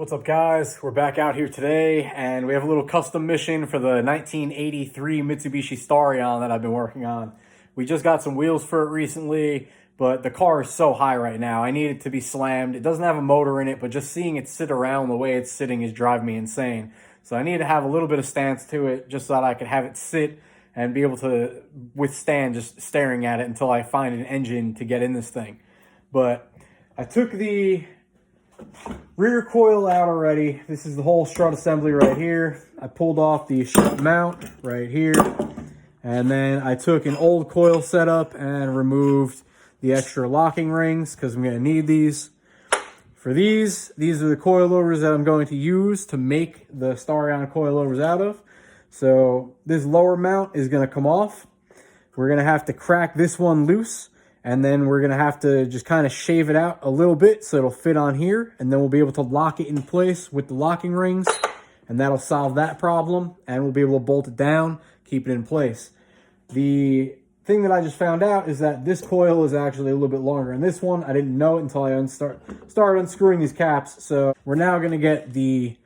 What's up, guys? We're back out here today and we have a little custom mission for the 1983 Mitsubishi Starion that I've been working on. We just got some wheels for it recently, but the car is so high right now. I need it to be slammed. It doesn't have a motor in it, but just seeing it sit around the way it's sitting is driving me insane. So I need to have a little bit of stance to it just so that I could have it sit and be able to withstand just staring at it until I find an engine to get in this thing. But I took the rear coil out already. This is the whole strut assembly right here. I pulled off the strut mount right here. And then I took an old coil setup and removed the extra locking rings because I'm going to need these. For these are the coilovers that I'm going to use to make the Starion coilovers out of. So this lower mount is going to come off. We're going to have to crack this one loose. And then we're going to have to just kind of shave it out a little bit so it'll fit on here. And then we'll be able to lock it in place with the locking rings. And that'll solve that problem. And we'll be able to bolt it down, keep it in place. The thing that I just found out is that this coil is actually a little bit longer than this one. I didn't know it until I started unscrewing these caps. So we're now going to get the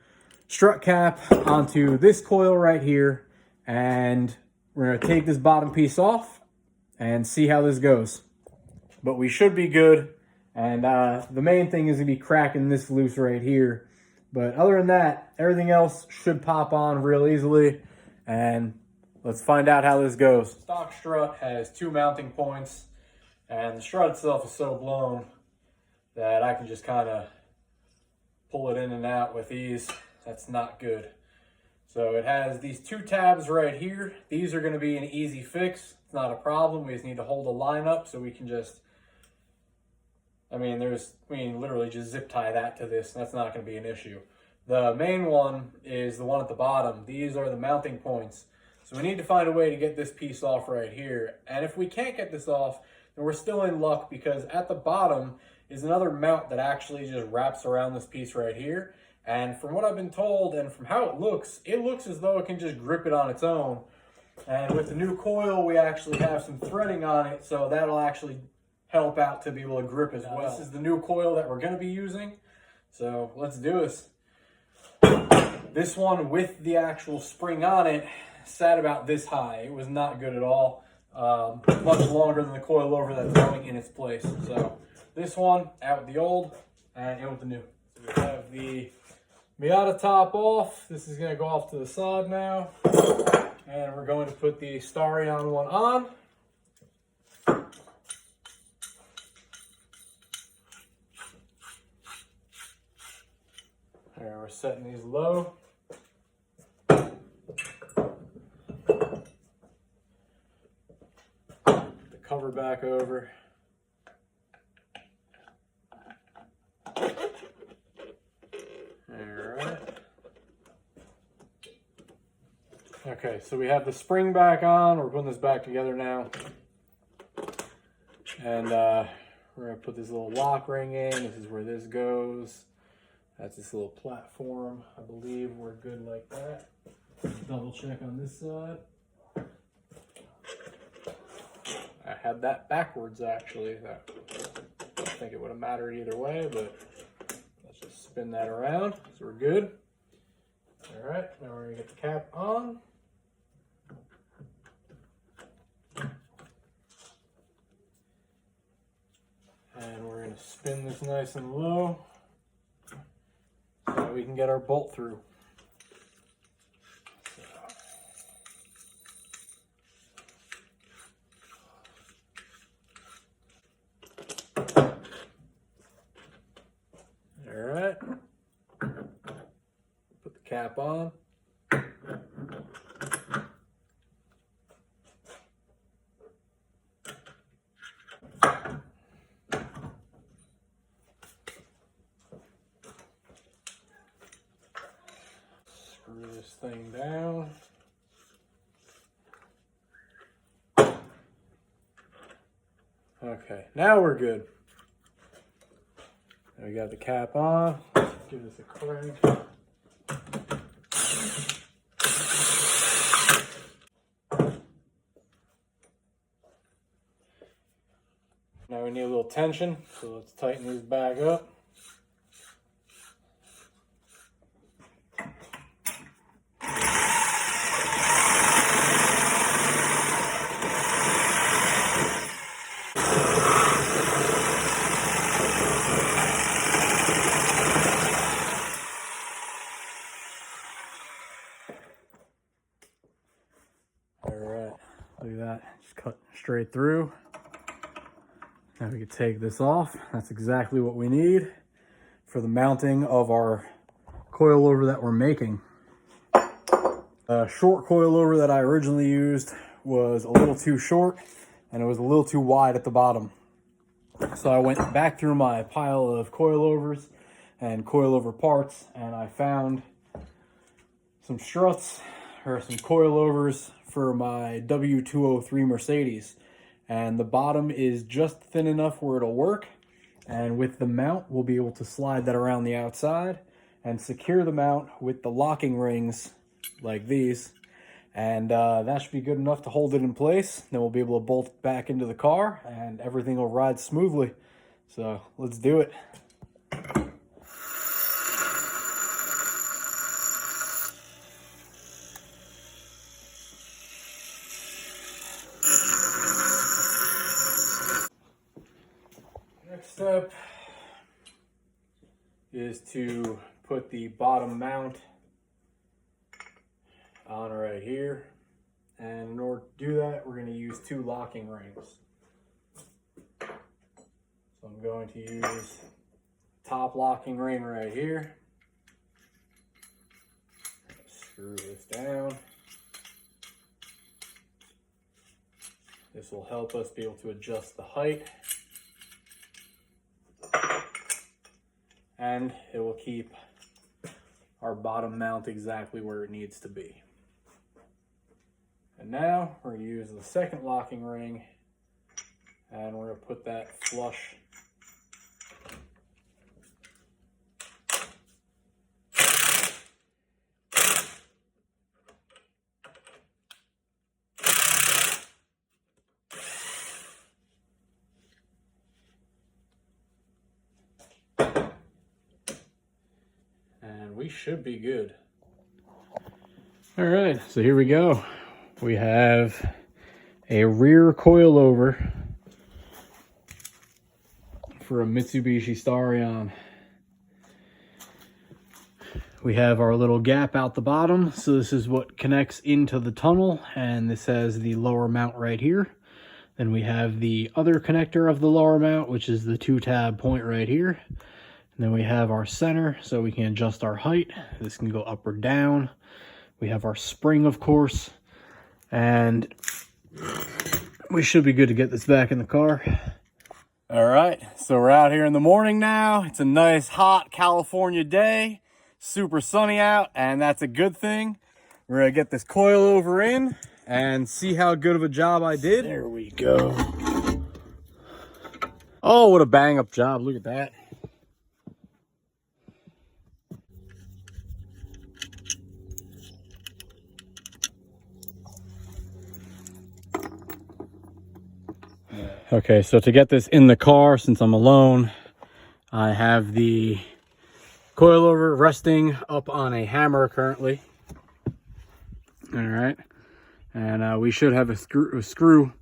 strut cap onto this coil right here. And we're going to take this bottom piece off and see how this goes. But we should be good, and the main thing is going to be cracking this loose right here. But other than that, everything else should pop on real easily, and let's find out how this goes. Stock strut has 2 mounting points, and the strut itself is so blown that I can just kind of pull it in and out with ease. That's not good. So it has these 2 tabs right here. These are going to be an easy fix. It's not a problem. We just need to hold the line up so we can just literally just zip tie that to this. That's not going to be an issue. The main one is the one at the bottom. These are the mounting points. So we need to find a way to get this piece off right here. And if we can't get this off, then we're still in luck because at the bottom is another mount that actually just wraps around this piece right here. And from what I've been told and from how it looks as though it can just grip it on its own. And with the new coil, we actually have some threading on it, so that'll actually help out to be able to grip as well. This is the new coil that we're going to be using, so let's do this. This one with the actual spring on it sat about this high. It was not good at all. Much longer than the coilover that's going in its place. So this one out with the old and in with the new. So we have the Miata top off. This is going to go off to the side now. And we're going to put the Starion one on. There, we're setting these low. The cover back over. Okay, so we have the spring back on. We're putting this back together now. And we're going to put this little lock ring in. This is where this goes. That's this little platform. I believe we're good like that. Double check on this side. I had that backwards actually. I don't think it would have mattered either way, but let's just spin that around. So we're good. All right, now we're going to get the cap on. And we're going to spin this nice and low so that we can get our bolt through. All right. Put the cap on. Screw this thing down. Okay, now we're good. Now we got the cap on. Give this a crank. Now we need a little tension, so let's tighten these back up. straight through. Now we can take this off. That's exactly what we need for the mounting of our coilover that we're making. The short coilover that I originally used was a little too short and it was a little too wide at the bottom. So I went back through my pile of coilovers and coilover parts and I found some struts or some coilovers for my W203 Mercedes. And the bottom is just thin enough where it'll work. And with the mount, we'll be able to slide that around the outside and secure the mount with the locking rings like these. And that should be good enough to hold it in place. Then we'll be able to bolt back into the car and everything will ride smoothly. So let's do it. Next step is to put the bottom mount on right here. And in order to do that, we're going to use 2 locking rings. So I'm going to use top locking ring right here. Screw this down. This will help us be able to adjust the height. And it will keep our bottom mount exactly where it needs to be. And now we're going to use the second locking ring and we're going to put that flush and we should be good. All right, so here we go. We have a rear coilover for a Mitsubishi Starion. We have our little gap out the bottom, so this is what connects into the tunnel, and this has the lower mount right here. Then we have the other connector of the lower mount, which is the 2-tab point right here. And then we have our center, so we can adjust our height. This can go up or down. We have our spring, of course. And we should be good to get this back in the car. All right, so we're out here in the morning now. It's a nice hot California day, super sunny out, and that's a good thing. We're gonna get this coilover in and see how good of a job I did. There we go. Oh, what a bang up job, look at that. Okay, so to get this in the car, since I'm alone, I have the coilover resting up on a hammer currently. All right, and we should have a screw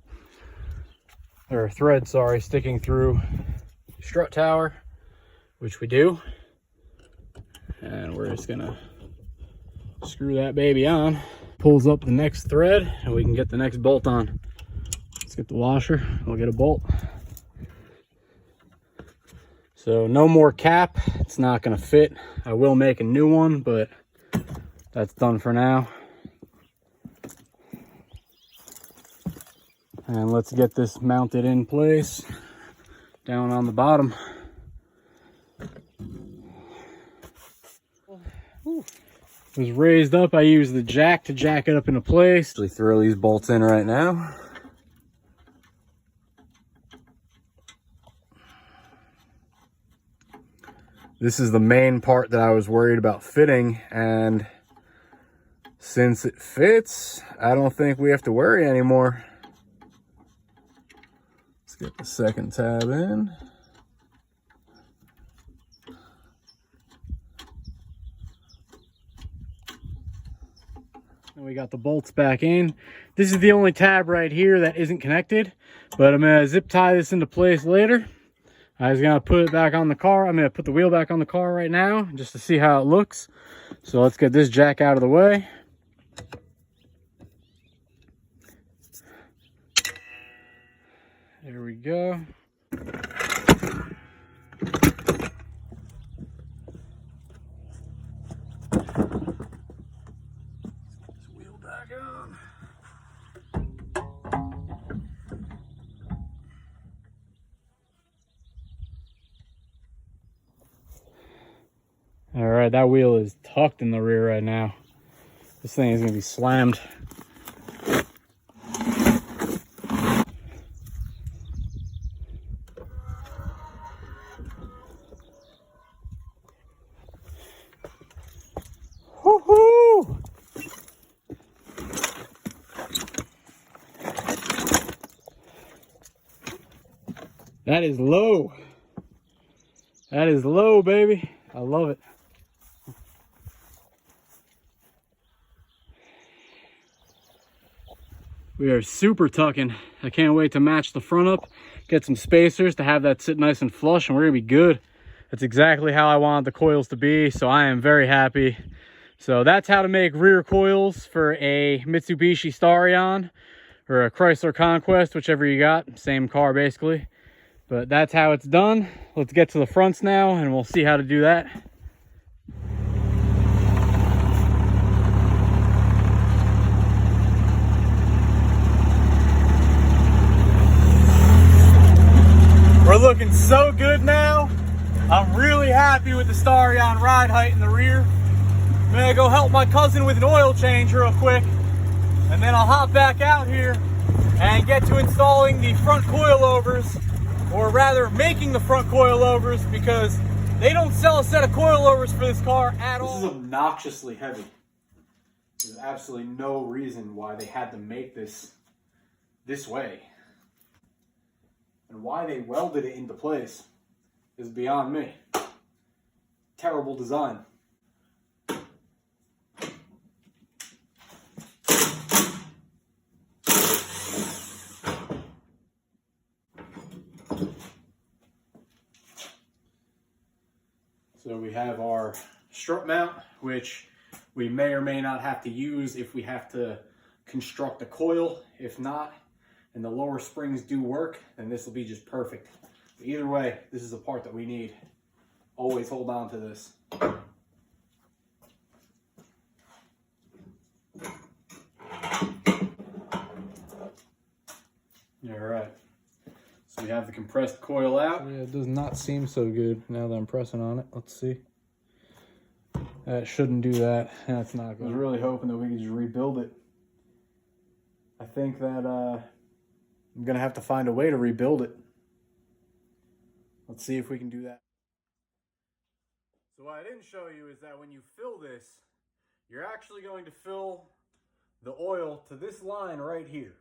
or a thread, sorry, sticking through strut tower, which we do. And we're just gonna screw that baby on. Pulls up the next thread, and we can get the next bolt on. Get the washer, we'll get a bolt. So no more cap, it's not gonna fit. I will make a new one, but that's done for now. And let's get this mounted in place down on the bottom. It was raised up, I used the jack to jack it up into place. We throw these bolts in right now. This is the main part that I was worried about fitting, and since it fits, I don't think we have to worry anymore. Let's get the second tab in. And we got the bolts back in. This is the only tab right here that isn't connected, but I'm gonna zip tie this into place later. I was gonna put it back on the car. I'm gonna put the wheel back on the car right now just to see how it looks. So let's get this jack out of the way. There we go. Wheel back on. All right, that wheel is tucked in the rear right now. This thing is gonna be slammed. Woohoo! That is low. That is low, baby. I love it. We are super tucking. I can't wait to match the front up, get some spacers to have that sit nice and flush, and we're gonna be good. That's exactly how I want the coils to be, so I am very happy. So that's how to make rear coils for a Mitsubishi Starion or a Chrysler CONQUEST, whichever you got, same car basically. But that's how it's done. Let's get to the fronts now and we'll see how to do that. We're looking so good now. I'm really happy with the Starion ride height in the rear. I'm gonna go help my cousin with an oil change real quick, and then I'll hop back out here and get to installing the front coilovers, or rather making the front coilovers, because they don't sell a set of coilovers for this car at all. This is obnoxiously heavy. There's absolutely no reason why they had to make this way. And why they welded it into place is beyond me. Terrible design. So we have our strut mount, which we may or may not have to use if we have to construct a coil. If not, and the lower springs do work, then this will be just perfect. But either way, this is a part that we need. Always hold on to this. All right. So we have the compressed coil out. Yeah, it does not seem so good now that I'm pressing on it. Let's see. That shouldn't do that. That's not good. I was really hoping that we could just rebuild it. I think that I'm gonna have to find a way to rebuild it. Let's see if we can do that. So what I didn't show you is that when you fill this, you're actually going to fill the oil to this line right here.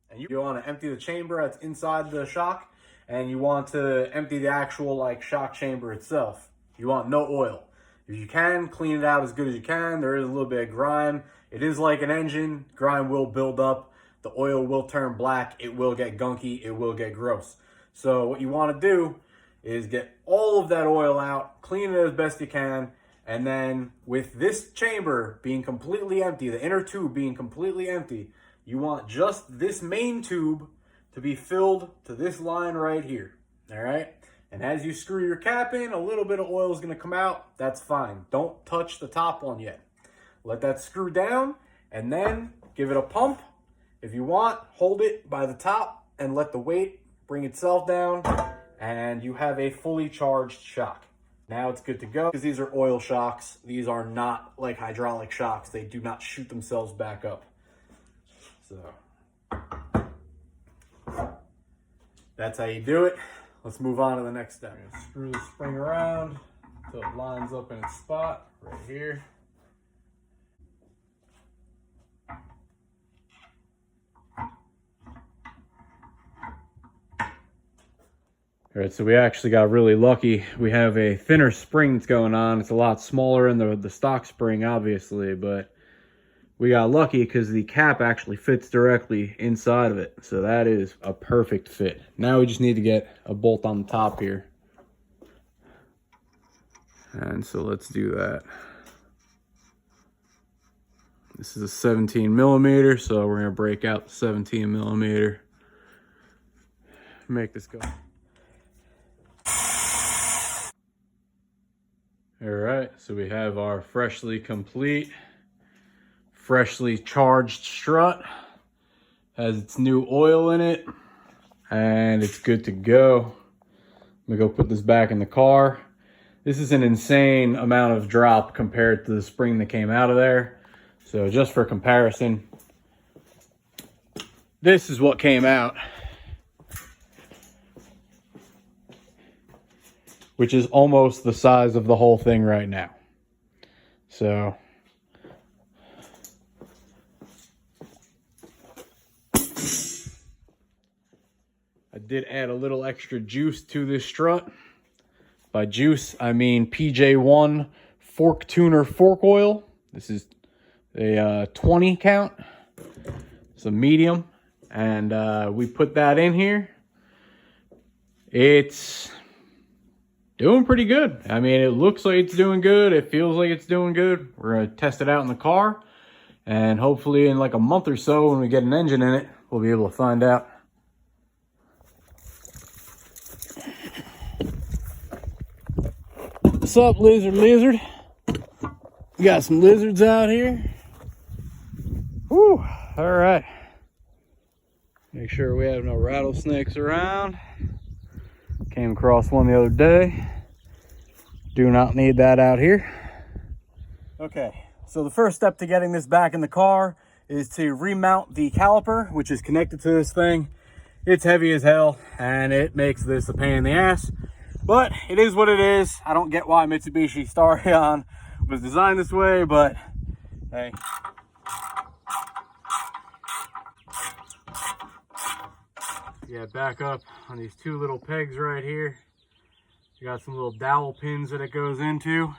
And you want to empty the chamber that's inside the shock, and you want to empty the actual shock chamber itself. You want no oil. If you can, clean it out as good as you can. There is a little bit of grime. It is like an engine. Grime will build up. The oil will turn black. It will get gunky. It will get gross. So what you want to do is get all of that oil out, clean it as best you can, and then with this chamber being completely empty, the inner tube being completely empty, you want just this main tube to be filled to this line right here, all right? And as you screw your cap in, a little bit of oil is gonna come out. That's fine. Don't touch the top one yet. Let that screw down and then give it a pump. If you want, hold it by the top and let the weight bring itself down, and you have a fully charged shock. Now it's good to go, because these are oil shocks. These are not like hydraulic shocks. They do not shoot themselves back up. So that's how you do it. Let's move on to the next step. Screw the spring around until it lines up in its spot right here. All right, so we actually got really lucky. We have a thinner spring that's going on. It's a lot smaller than the stock spring, obviously, but we got lucky because the cap actually fits directly inside of it. So that is a perfect fit. Now we just need to get a bolt on the top here. And so let's do that. This is a 17 millimeter, so we're gonna break out the 17 millimeter. make this go. All right, so we have our freshly complete, freshly charged strut. Has its new oil in it, and it's good to go. Let me go put this back in the car. This is an insane amount of drop compared to the spring that came out of there. So just for comparison, this is what came out, which is almost the size of the whole thing right now. So I did add a little extra juice to this strut. By juice, I mean PJ1 fork tuner fork oil. This is a 20 count. It's a medium. And we put that in here. It's doing pretty good. I mean, it looks like it's doing good. It feels like it's doing good. We're going to test it out in the car. And hopefully in like a month or so, when we get an engine in it, we'll be able to find out. What's up, lizard? We got some lizards out here. Whew, all right. Make sure we have no rattlesnakes around. Came across one the other day. Do not need that out here. Okay, so the first step to getting this back in the car is to remount the caliper, which is connected to this thing. It's heavy as hell, and it makes this a pain in the ass. But it is what it is. I don't get why Mitsubishi Starion was designed this way, but hey. Yeah, back up on these two little pegs right here. You got some little dowel pins that it goes into.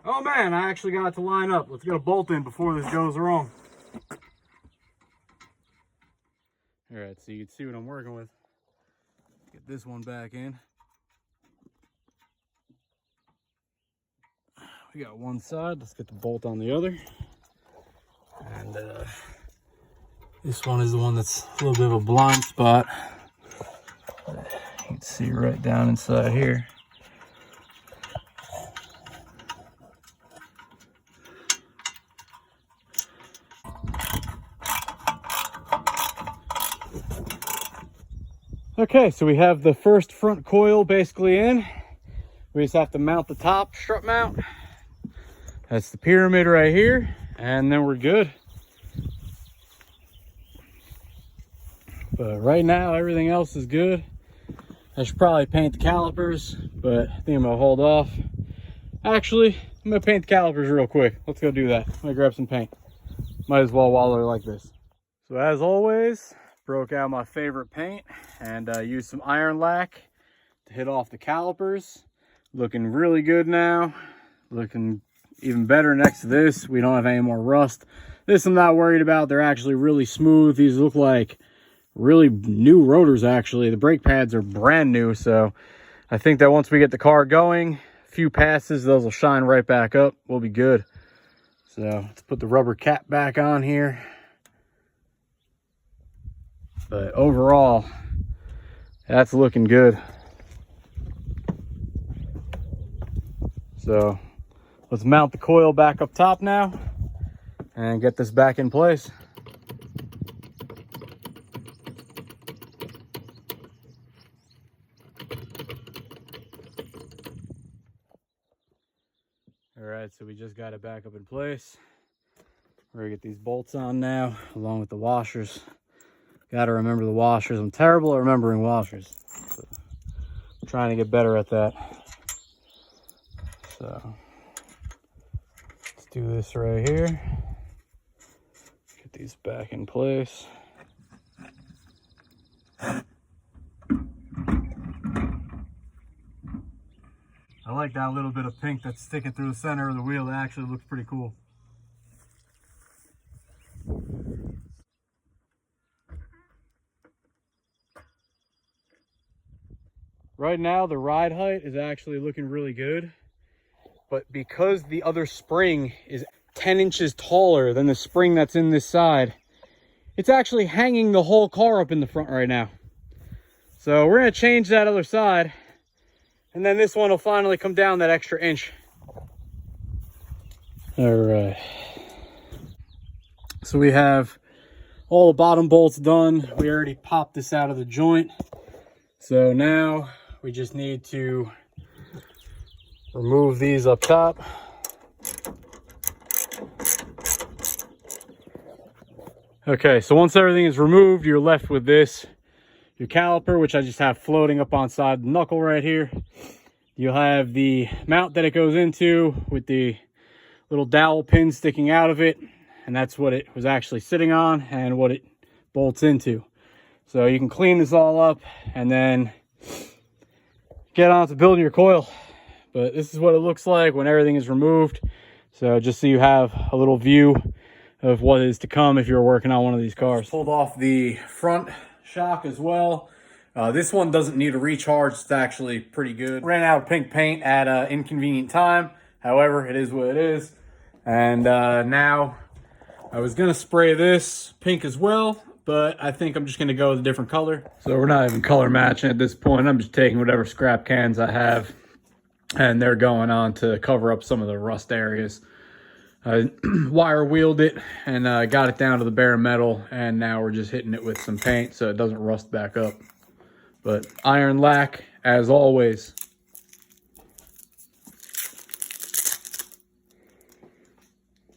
Oh man, I actually got it to line up. Let's get a bolt in before this goes wrong. All right, so you can see what I'm working with. Get this one back in. We got one side, let's get the bolt on the other. And this one is the one that's a little bit of a blind spot. You can see right down inside here. Okay, so we have the first front coil basically in. We just have to mount the top strut mount. That's the pyramid right here, and then we're good. But right now, everything else is good. I should probably paint the calipers, but I think I'm gonna hold off. Actually, I'm gonna paint the calipers real quick. Let's go do that. I'm gonna grab some paint. Might as well while they're like this. So as always, broke out my favorite paint and used some iron lac to hit off the calipers. Looking really good now. Looking even better next to this. We don't have any more rust. This I'm not worried about. They're actually really smooth. These look like really new rotors actually. The brake pads are brand new, so I think that once we get the car going, a few passes, those will shine right back up. We'll be good. So let's put the rubber cap back on here. But overall, that's looking good. So let's mount the coil back up top now and get this back in place. All right, so we just got it back up in place. We're gonna get these bolts on now, along with the washers. Got to remember the washers. I'm terrible at remembering washers. So I'm trying to get better at that. So let's do this right here. Get these back in place. I like that little bit of pink that's sticking through the center of the wheel. It actually looks pretty cool. Right now, the ride height is actually looking really good. But because the other spring is 10 inches taller than the spring that's in this side, it's actually hanging the whole car up in the front right now. So we're gonna change that other side, and then this one will finally come down that extra inch. All right. So we have all the bottom bolts done. We already popped this out of the joint. So now we just need to remove these up top. Okay, so once everything is removed, you're left with this, your caliper, which I just have floating up on side the knuckle right here. You'll have the mount that it goes into with the little dowel pin sticking out of it, and that's what it was actually sitting on and what it bolts into. So you can clean this all up and then get on to building your coil. But this is what it looks like when everything is removed. So just so you have a little view of what is to come if you're working on one of these cars. Pulled off the front shock as well. This one doesn't need a recharge. It's actually pretty good. Ran out of pink paint at an inconvenient time. However, it is what it is. And now I was gonna spray this pink as well, but I think I'm just gonna go with a different color. So we're not even color matching at this point. I'm just taking whatever scrap cans I have, and they're going on to cover up some of the rust areas. I wire wheeled it and got it down to the bare metal, and now we're just hitting it with some paint so it doesn't rust back up. But iron lack, as always.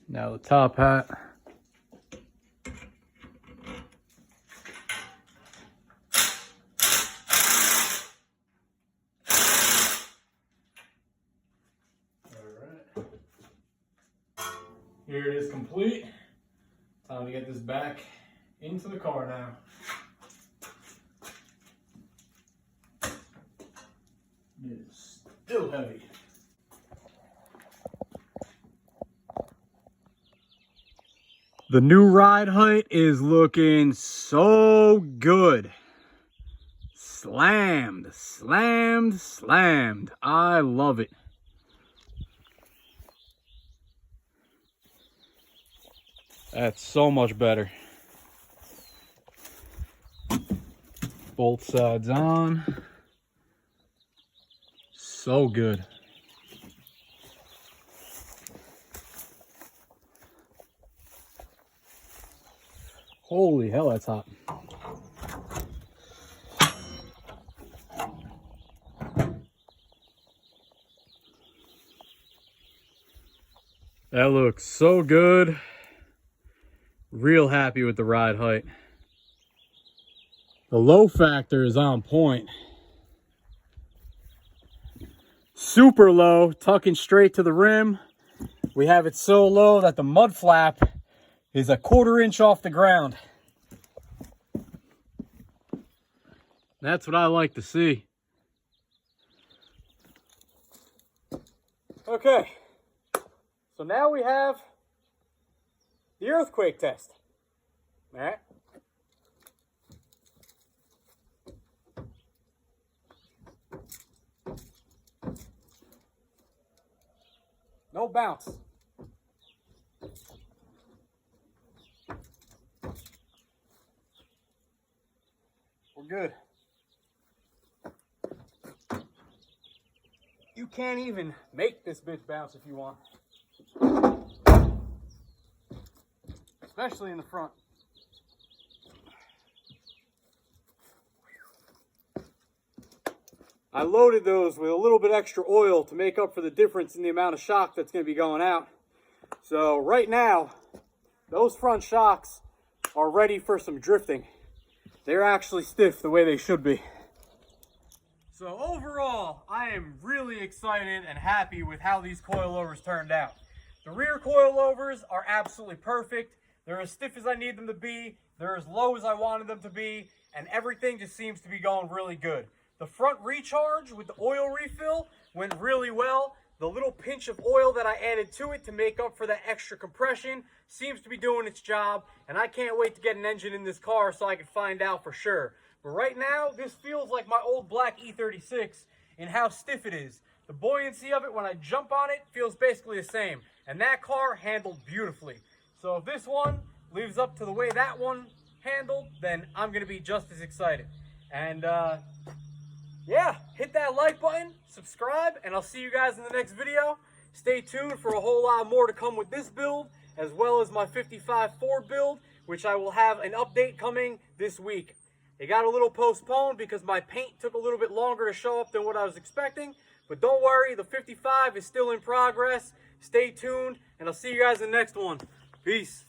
Now the top hat. Here it is complete. Time to get this back into the car now. It is still heavy. The new ride height is looking so good. Slammed, slammed, slammed. I love it. That's so much better. Both sides on. So good. Holy hell, that's hot. That looks so good. Real happy with the ride height. The low factor is on point. Super low, tucking straight to the rim. We have it so low that the mud flap is a 1/4 inch off the ground. That's what I like to see. Okay, so now we have the earthquake test. All right. No bounce. We're good. You can't even make this bitch bounce if you want. Especially in the front. I loaded those with a little bit extra oil to make up for the difference in the amount of shock that's going to be going out. So right now, those front shocks are ready for some drifting. They're actually stiff the way they should be. So overall, I am really excited and happy with how these coilovers turned out. The rear coilovers are absolutely perfect. They're as stiff as I need them to be. They're as low as I wanted them to be. And everything just seems to be going really good. The front recharge with the oil refill went really well. The little pinch of oil that I added to it to make up for that extra compression seems to be doing its job. And I can't wait to get an engine in this car so I can find out for sure. But right now, this feels like my old black E36 in how stiff it is. The buoyancy of it when I jump on it feels basically the same. And that car handled beautifully. So if this one lives up to the way that one handled, then I'm going to be just as excited. And yeah, hit that like button, subscribe, and I'll see you guys in the next video. Stay tuned for a whole lot more to come with this build, as well as my 55 Ford build, which I will have an update coming this week. It got a little postponed because my paint took a little bit longer to show up than what I was expecting. But don't worry, the 55 is still in progress. Stay tuned, and I'll see you guys in the next one. Peace.